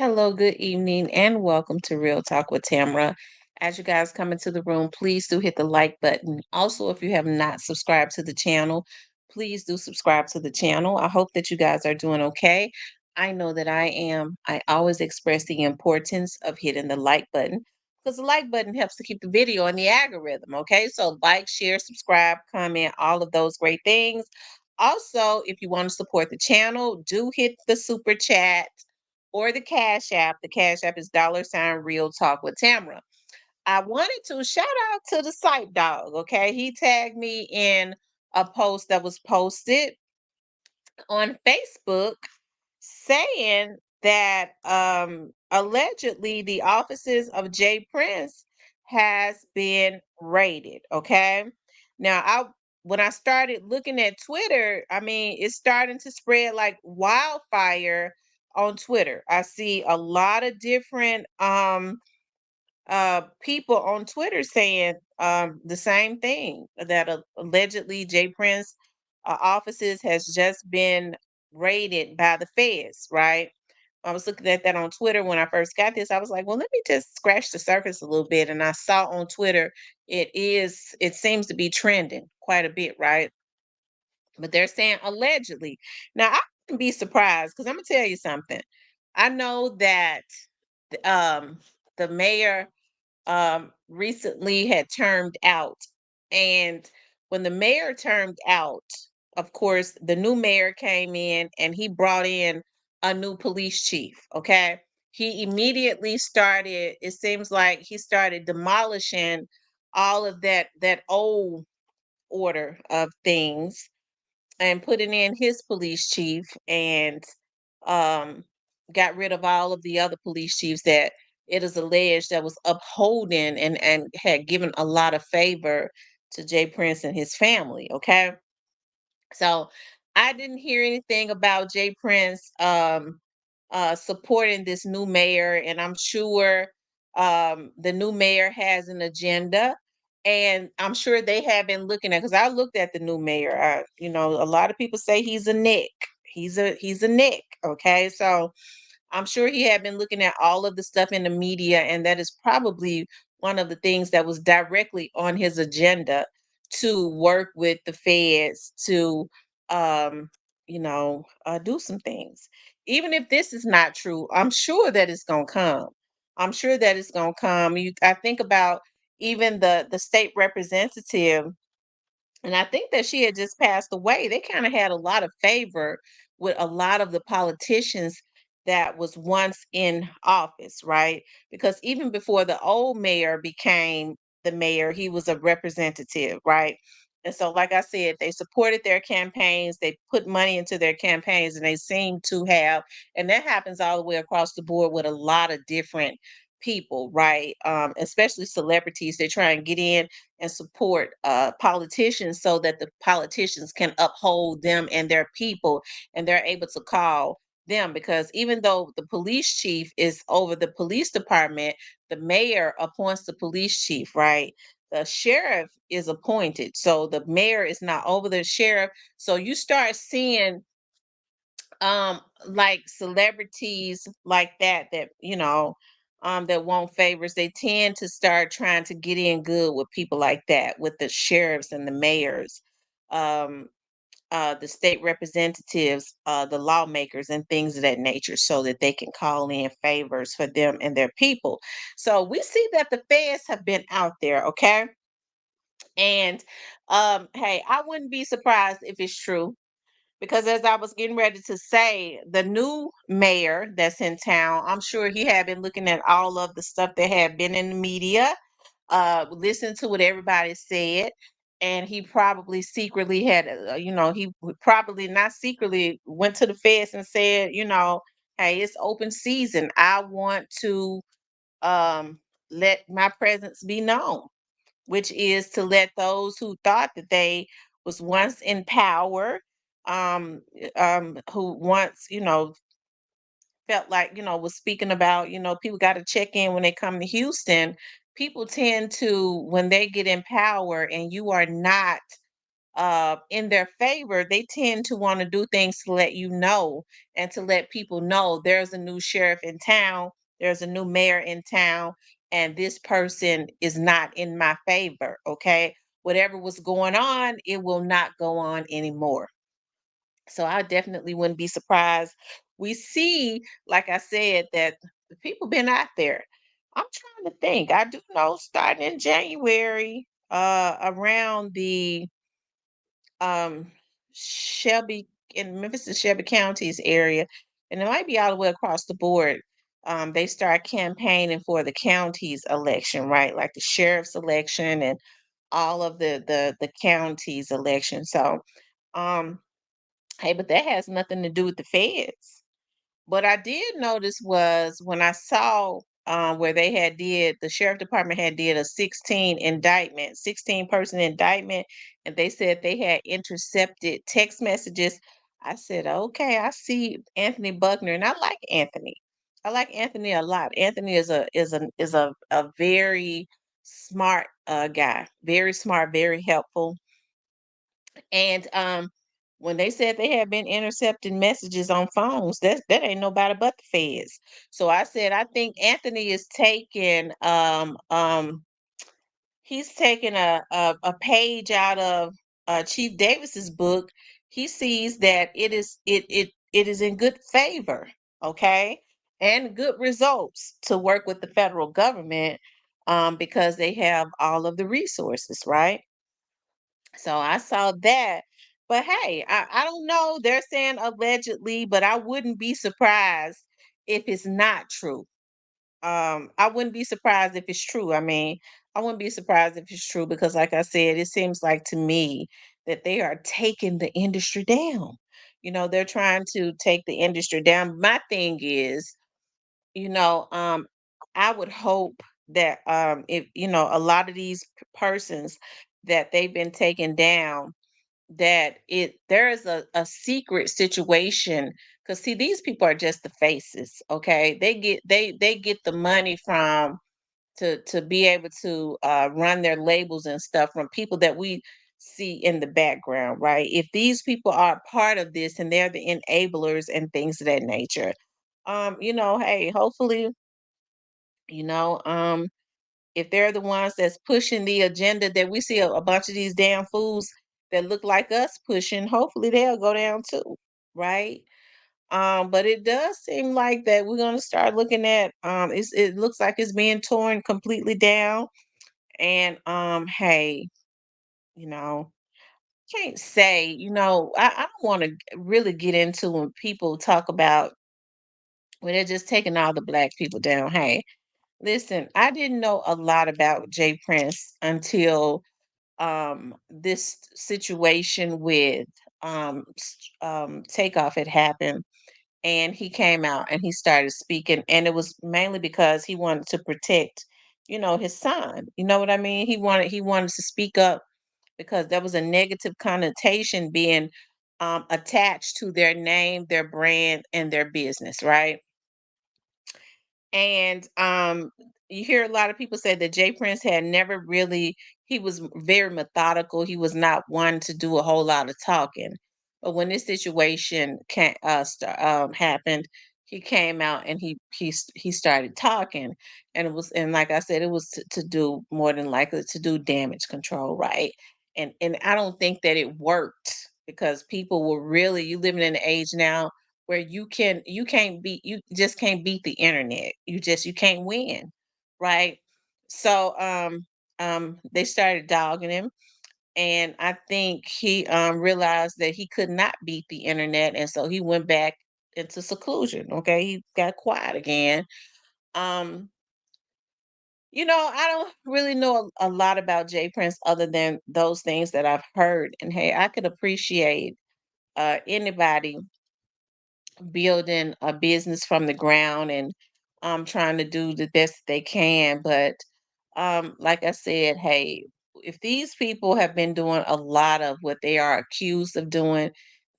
Hello, good evening, and welcome to Real Talk with Tamara. As you guys come into the room, please do hit the like button. Also, if you have not subscribed to the channel, please do subscribe to the channel. I hope that you guys are doing okay. I know that I am. I always express the importance of hitting the like button because the like button helps to keep the video in the algorithm. Okay, so like, share, subscribe, comment, all of those great things. Also, if you want to support the channel, do hit the super chat or the Cash App. The Cash App is $ Real Talk with Tamara. I wanted to shout out to the Sight Dog. Okay, he tagged me in a post that was posted on Facebook saying that allegedly the offices of Jay Prince has been raided. Okay, now I when I started looking at Twitter, I mean it's starting to spread like wildfire on Twitter. I see a lot of different people on Twitter saying the same thing that allegedly Jay Prince offices has just been raided by the feds, right? I was looking at that on Twitter when I first got this. I was like, well, let me just scratch the surface a little bit. And I saw on Twitter it seems to be trending quite a bit, right? But they're saying allegedly. Now I wouldn't be surprised because I'm gonna tell you something. I know that um the mayor recently had termed out. And when the mayor termed out, of course, the new mayor came in and he brought in a new police chief. Okay. He immediately started, it seems like he started demolishing all of that old order of things and putting in his police chief and um got rid of all of the other police chiefs that it is alleged that was upholding and had given a lot of favor to Jay Prince and his family. Okay, so I didn't hear anything about Jay Prince supporting this new mayor, and I'm sure the new mayor has an agenda. And I'm sure they have been looking at because I looked at the new mayor. A lot of people say he's a Nick. He's a Nick. Okay, so I'm sure he had been looking at all of the stuff in the media, and that is probably one of the things that was directly on his agenda to work with the feds to, um, do some things. Even if this is not true, I'm sure that it's gonna come. I'm sure that it's gonna come. I think about even the state representative, and I think that she had just passed away. They kind of had a lot of favor with a lot of the politicians that was once in office, right? Because even before the old mayor became the mayor, he was a representative, right? And so, like I said, they supported their campaigns, they put money into their campaigns, and they seem to have, and that happens all the way across the board with a lot of different people, right? Especially celebrities. They try and get in and support politicians so that the politicians can uphold them and their people and they're able to call them because even though the police chief is over the police department, the mayor appoints the police chief, right? The sheriff is appointed, so the mayor is not over the sheriff. So you start seeing like celebrities like that want favors, they tend to start trying to get in good with people like that, with the sheriffs and the mayors, um the state representatives, the lawmakers and things of that nature, so that they can call in favors for them and their people. So we see that the feds have been out there. Okay, and hey, I wouldn't be surprised if it's true because as I was getting ready to say, the new mayor that's in town, I'm sure he had been looking at all of the stuff that had been in the media, listened to what everybody said, and he probably secretly had, probably not secretly went to the feds and said, hey, it's open season. I want to um, let my presence be known, which is to let those who thought that they was once in power, who once, felt like, was speaking about, people got to check in when they come to Houston. People tend to, when they get in power and you are not in their favor, they tend to want to do things to let you know and to let people know there's a new sheriff in town, there's a new mayor in town, and this person is not in my favor. Okay. Whatever was going on, it will not go on anymore. So I definitely wouldn't be surprised. We see, like I said, that the people been out there. I'm trying to think. I do know starting in January, around the Shelby in Memphis and Shelby counties area, and it might be all the way across the board. They start campaigning for the county's election, right? Like the sheriff's election and all of the county's election. So, um, hey, but that has nothing to do with the feds. What I did notice was when I saw where they had did the sheriff department had did a 16 person indictment, and they said they had intercepted text messages. I said, okay, I see Anthony Buckner, and I like Anthony. I like Anthony a lot. Anthony is a very smart guy, very smart, very helpful, and when they said they had been intercepting messages on phones, that ain't nobody but the feds. So I said I think Anthony is taking he's taking a page out of Chief Davis's book. He sees that it is in good favor, okay, and good results to work with the federal government, because they have all of the resources, right? So I saw that. But hey, I don't know. They're saying allegedly, but I wouldn't be surprised if it's not true. I wouldn't be surprised if it's true. I mean, I wouldn't be surprised if it's true because, like I said, it seems like to me that they are taking the industry down. They're trying to take the industry down. My thing is, you know, um, I would hope that if a lot of these persons that they've been taken down, that it there is a secret situation, because see, these people are just the faces. Okay, they get the money from to be able to run their labels and stuff from people that we see in the background, right? If these people are part of this and they're the enablers and things of that nature, hey, hopefully, you know um if they're the ones that's pushing the agenda that we see a bunch of these damn fools that look like us pushing, hopefully they'll go down too, right? But it does seem like that we're gonna start looking at it looks like it's being torn completely down. And hey, you know, can't say, I don't want to really get into when people talk about when they're just taking all the black people down. Hey, listen, I didn't know a lot about Jay Prince until this situation with Takeoff had happened, and he came out and he started speaking, and it was mainly because he wanted to protect his son. You know what I mean? He wanted to speak up because there was a negative connotation being attached to their name, their brand, and their business, right? And you hear a lot of people say that Jay Prince had never really, he was very methodical. He was not one to do a whole lot of talking. But when this situation happened, he came out and he started talking, and like I said, it was to do more than likely to do damage control, right? And I don't think that it worked, because people were really, you living in an age now where you just can't beat the internet. You can't win, right? So they started dogging him, and I think he realized that he could not beat the internet, and so he went back into seclusion. Okay, he got quiet again. Um I don't really know a lot about Jay Prince other than those things that I've heard. And hey, I could appreciate anybody building a business from the ground and trying to do the best they can. But like I said, hey, if these people have been doing a lot of what they are accused of doing,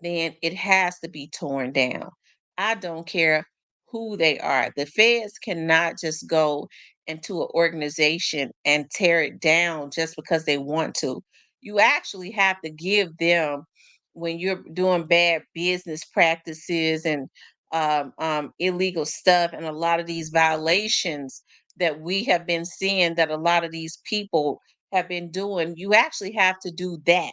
then it has to be torn down. I don't care who they are. The feds cannot just go into an organization and tear it down just because they want to. you actually have to give them when you're doing bad business practices and illegal stuff and a lot of these violations that we have been seeing that a lot of these people have been doing. You actually have to do that,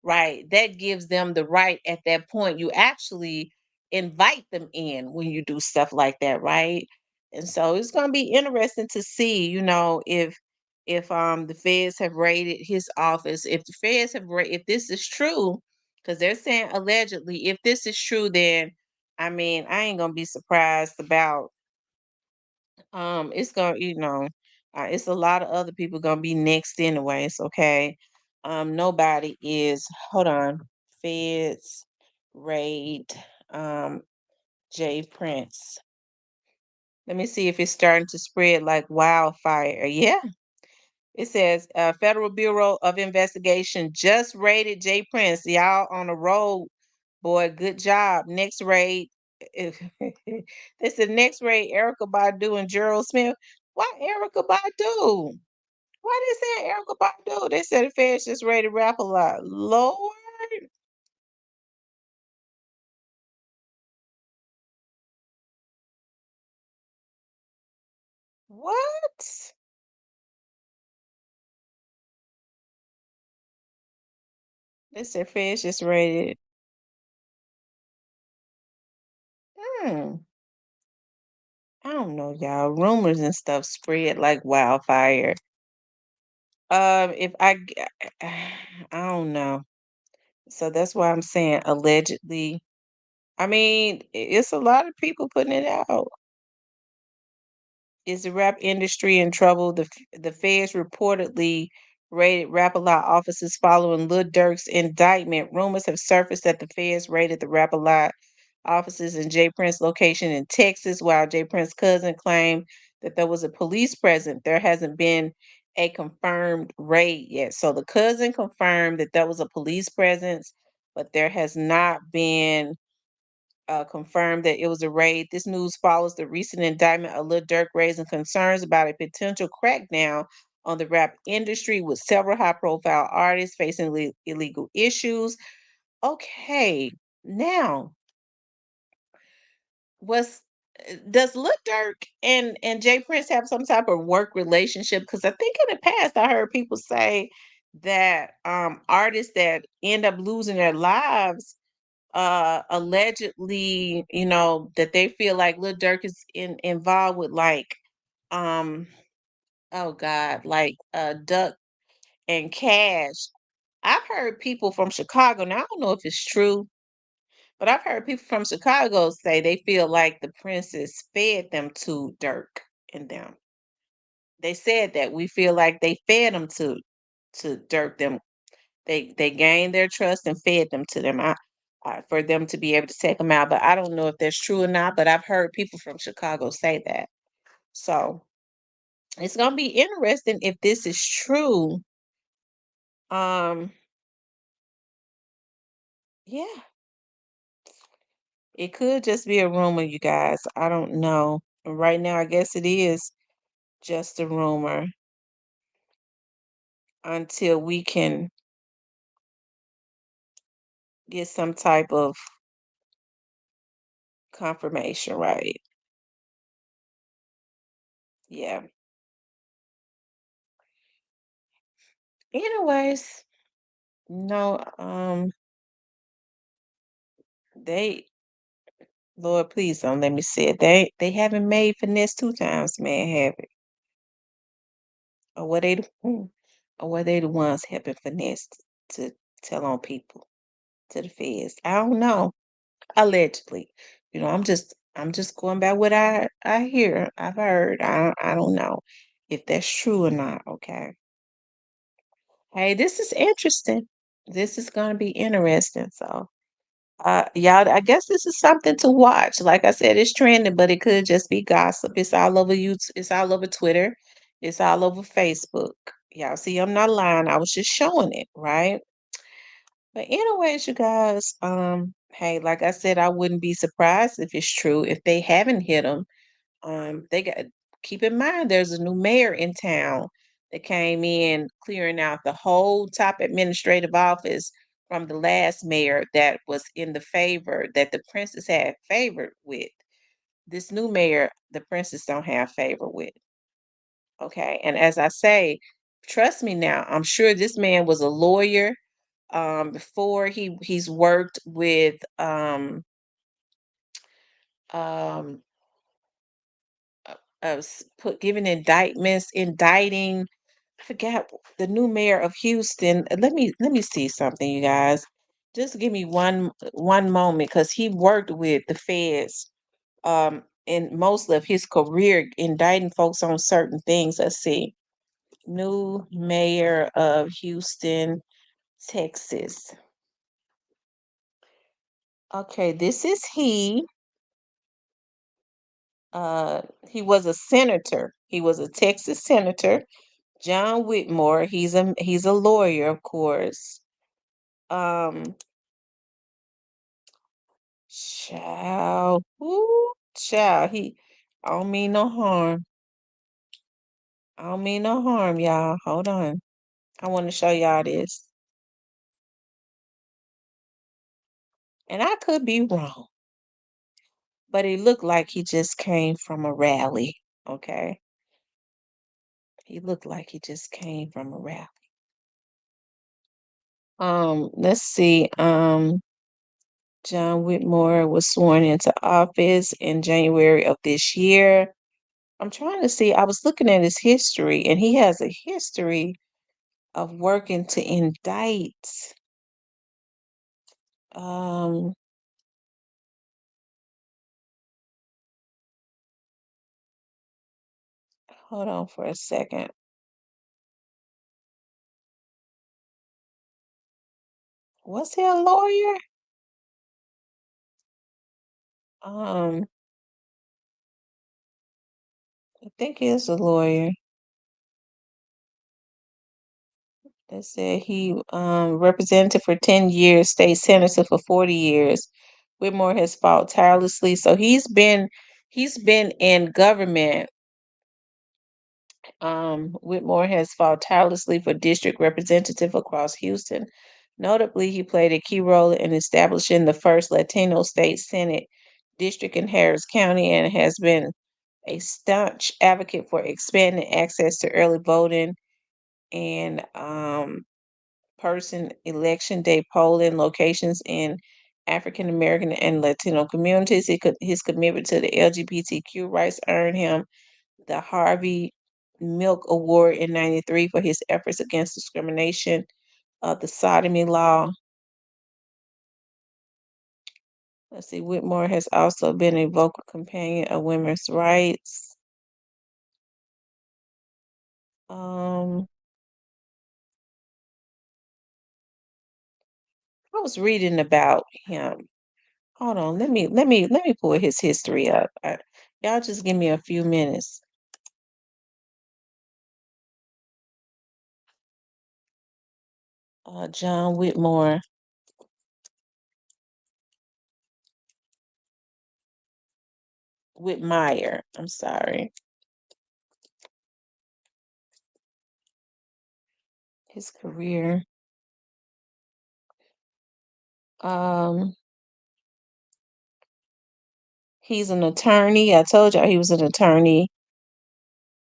right? That gives them the right at that point. You actually invite them in when you do stuff like that, right? And so it's going to be interesting to see, if the feds have raided his office, if the feds have if this is true, because they're saying allegedly, if this is true, then I mean, I ain't gonna be surprised about it's gonna, it's a lot of other people gonna be next anyways, okay? Nobody is hold on. Feds raid um J Prince. Let me see if it's starting to spread like wildfire. Yeah, it says Federal Bureau of Investigation just raided Jay Prince. Y'all on the road, boy. Good job. Next raid. They said next raid Erica Badu and Gerald Smith. Why Erica Badu? Why they saying Erica Badu? They said the feds just raided Rap a lot. Lord, what? They said feds just raided. Hmm. I don't know, y'all. Rumors and stuff spread like wildfire. If I, I don't know. So that's why I'm saying allegedly. I mean, it's a lot of people putting it out. Is the rap industry in trouble? The feds reportedly raided Rap-A-Lot offices following Lil Durk's indictment. Rumors have surfaced that the feds raided the Rap-A-Lot offices in Jay Prince's location in Texas, while Jay Prince's cousin claimed that there was a police present. There hasn't been a confirmed raid yet. So the cousin confirmed that there was a police presence, but there has not been confirmed that it was a raid. This news follows the recent indictment of Lil Durk raising concerns about a potential crackdown on the rap industry, with several high-profile artists facing illegal issues. Okay, now was does Lil Durk and Jay Prince have some type of work relationship? Because I think in the past I heard people say that artists that end up losing their lives allegedly, that they feel like Lil Durk is involved with like um oh God, like Duck and Cash. I've heard people from Chicago. Now I don't know if it's true, but I've heard people from Chicago say they feel like the Princess fed them to Dirk and them. They said that we feel like they fed them to Dirk them. They gained their trust and fed them to them. For them to be able to take them out. But I don't know if that's true or not. But I've heard people from Chicago say that. So it's gonna be interesting if this is true. Um, yeah, it could just be a rumor, you guys. I don't know. Right now, I guess it is just a rumor until we can get some type of confirmation, right? Yeah. Anyways, no, they Lord, please don't let me say it. They haven't made finesse two times, man, have it? Or were they or were they the ones helping finesse to tell on people to the feds? I don't know. Allegedly. I'm just going by what I hear. I've heard. I don't know if that's true or not, okay? Hey, this is interesting. This is gonna be interesting. So y'all, I guess this is something to watch. Like I said, it's trending, but it could just be gossip. It's all over YouTube. It's all over Twitter. It's all over Facebook. Y'all see, I'm not lying. I was just showing it, right? But anyways, you guys, hey, like I said, I wouldn't be surprised if it's true. If they haven't hit them, they got keep in mind there's a new mayor in town. that came in clearing out the whole top administrative office from the last mayor that was in the favor that the princess had favored with. This new mayor, the princess don't have favor with. Okay. And as I say, trust me now, I'm sure this man was a lawyer. Before he's worked with um put giving indictments, indicting. I forgot the new mayor of Houston. Let me see something, you guys. Just give me one moment, because he worked with the feds in most of his career, indicting folks on certain things. Let's see. New mayor of Houston, Texas. Okay, this is he. He was a senator. He was a Texas senator. John Whitmore. He's a lawyer, of course. Um, child, ooh, child. I don't mean no harm. I don't mean no harm, y'all. Hold on. I want to show y'all this, and I could be wrong, but it looked like he just came from a rally. Okay, he looked like he just came from a rally. Let's see. John Whitmore was sworn into office in January of this year. I'm trying to see. I was looking at his history, and he has a history of working to indict. Um, Hold on for a second. Was he a lawyer? Um, I think he is a lawyer. They said he representative for 10 years, state senator for 40 years. Whitmore has fought tirelessly. So he's been in government. Whitmore has fought tirelessly for district representative across Houston. Notably, he played a key role in establishing the first Latino state Senate district in Harris County, and has been a staunch advocate for expanding access to early voting and person election day polling locations in African American and Latino communities. His commitment to the LGBTQ rights earned him the Harvey Milk Award in '93 for his efforts against discrimination of the sodomy law. Let's see, Whitmore has also been a vocal companion of women's rights. Um, I was reading about him. Hold on, let me pull his history up. Y'all just give me a few minutes. John Whitmore, Whitmire. I'm sorry, his career. Um, he's an attorney. I told y'all he was an attorney.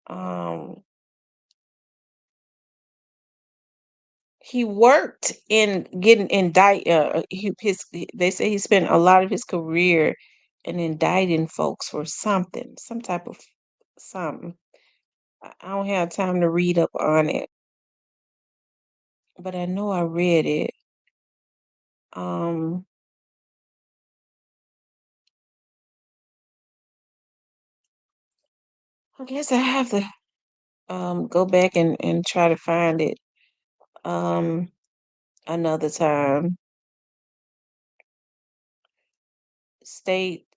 Um, he worked in getting indict. They say he spent a lot of his career in indicting folks for something, some type of something. I don't have time to read up on it, but I know I read it. Um, I guess I have to go back and try to find it um another time.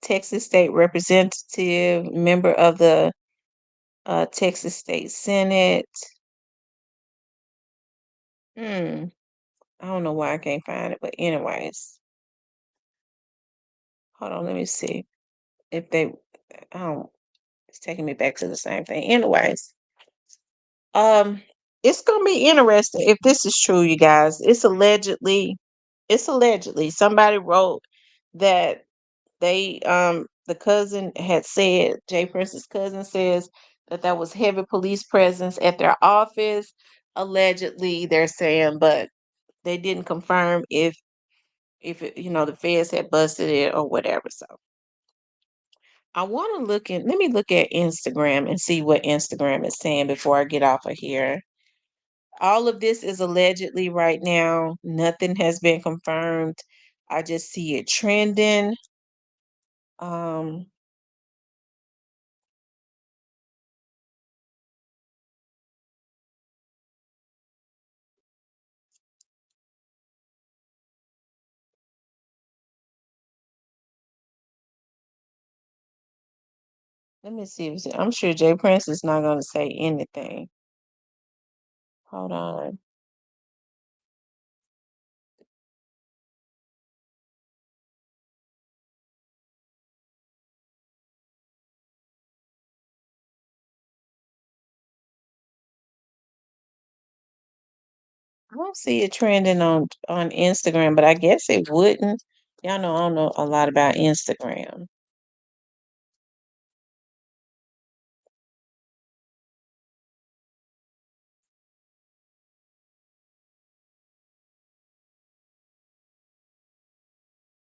Texas State Representative, member of the Texas State Senate. Hmm. I don't know why I can't find it, but anyways, hold on, let me see if they. I don't. It's taking me back to the same thing. Anyways, um, It's gonna be interesting if this is true, you guys. It's allegedly somebody wrote that the cousin had said, Jay Prince's cousin says that there was heavy police presence at their office. Allegedly, they're saying, but they didn't confirm if the feds had busted it or whatever. So I want to let me look at Instagram and see what Instagram is saying before I get off of here. All of this is allegedly right now. Nothing has been confirmed. I just see it trending. Um, Let me see. I'm sure Jay Prince is not going to say anything. Hold on. I don't see it trending on Instagram, but I guess it wouldn't. Y'all know I don't know a lot about Instagram.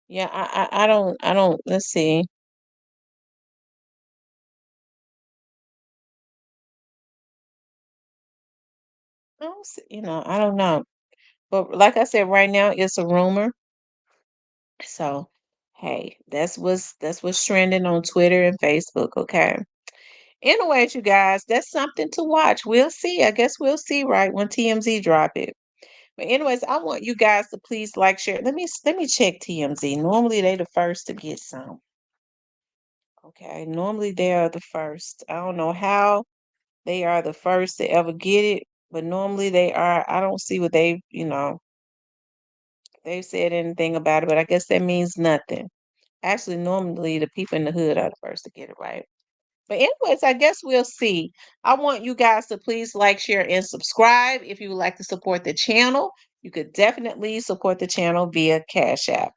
Yeah, I don't. Let's see. I don't see, I don't know. But like I said, right now it's a rumor. So, hey, that's what's trending on Twitter and Facebook. Okay. Anyways, you guys, that's something to watch. We'll see. I guess we'll see right when TMZ drop it. But anyways, I want you guys to please like, share. Let me check TMZ. Normally they the first to get some. Okay. Normally they are the first. I don't know how they are the first to ever get it, but normally they are. I don't see what they've said anything about it, but I guess that means nothing. Actually, normally the people in the hood are the first to get it right. But anyways, I guess we'll see. I want you guys to please like, share, and subscribe. If you would like to support the channel, you could definitely support the channel via Cash App.